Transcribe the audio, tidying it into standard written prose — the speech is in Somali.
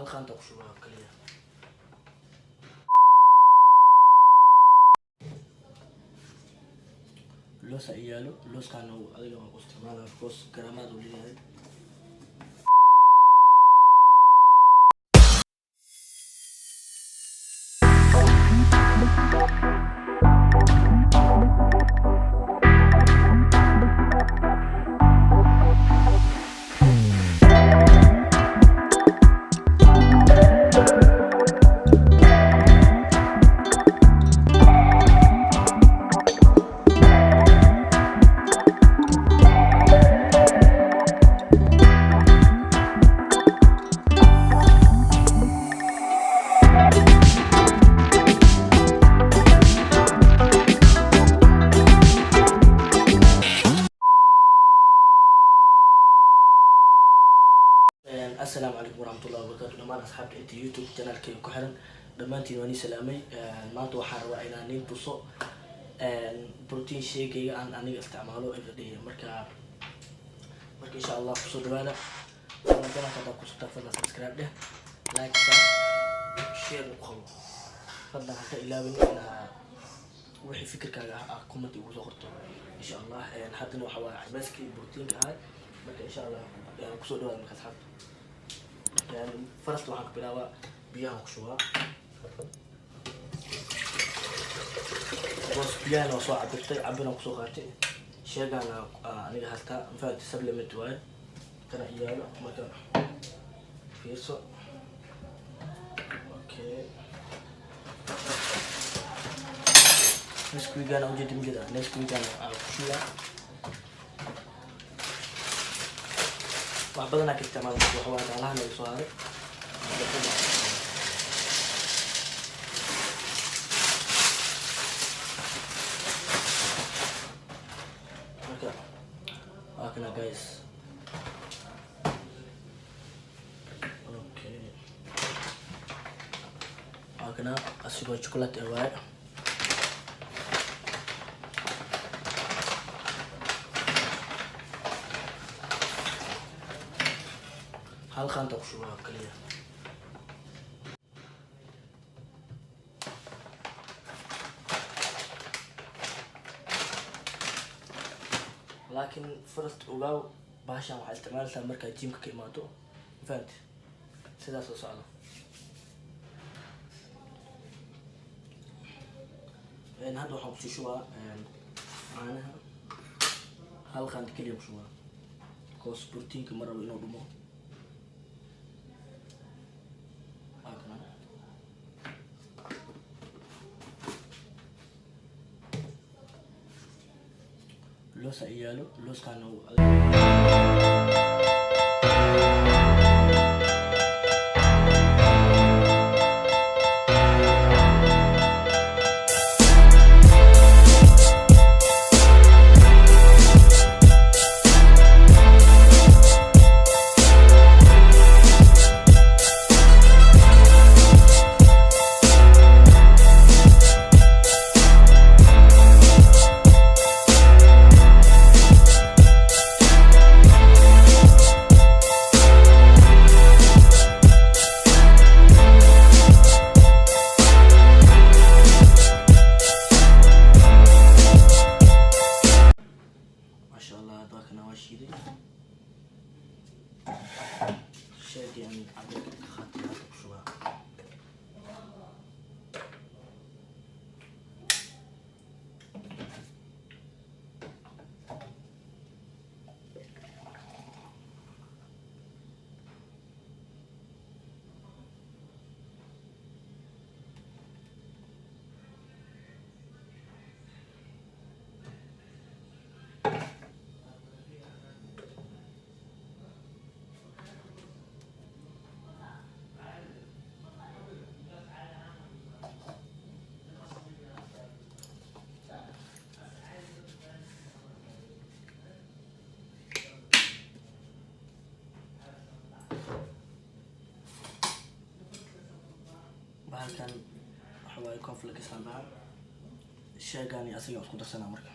halkan taqshuba kaliya لوس عياله لوس كانوا أيضا استعماله كوس كرامات وليه السلام عليكم ورحمة الله وبركاته. دمان أصحابي أنت يوتيوب channel كي كحرن دمانتي واني سلامي ما توحر وإنا نين تصو بروتين شيكي عن أني استعماله إفديه مركا إن شاء الله قصود وانا أنا جانا كذا قصود تفضل سبسكرايب ده لايك شير وقوة فضلا حتى إلا أنا وحي فكر كذا كومنتي وزغرته إن شاء الله حتى نوع حوا عباسكي بروتين كهاي مركا إن شاء الله قصود وانا مركا أصحاب يعني فرست waxaan ku bilaabaa biyaha ku shubaa boos biyaha soo cabirtay cabina ku soo qaatay sheegana aniga halka faad supplement way kana iyaalo marka fiirso okay nesquigana u jeedin jida nesquigana ku shubaa wax badan ka isticmaalo waxa waa daalaha laga soo haray okay guys okay akana asigoo chocolate waay halkan taqshuba kaliya laakiin first ogaw baashan waxa isticmaaltaa marka jimka ka imaado fahmt sidaas oo socdo hadda waxaan ku shubaa caanaha halkan kaliya ku shubaa koos proteinka marabo inuu dhumo لوس عياله لوس كانوا شادي يعني عبيد خاطر شوها halkan waxa way conflict islaan baa sheegani asiga isku darsanaa marka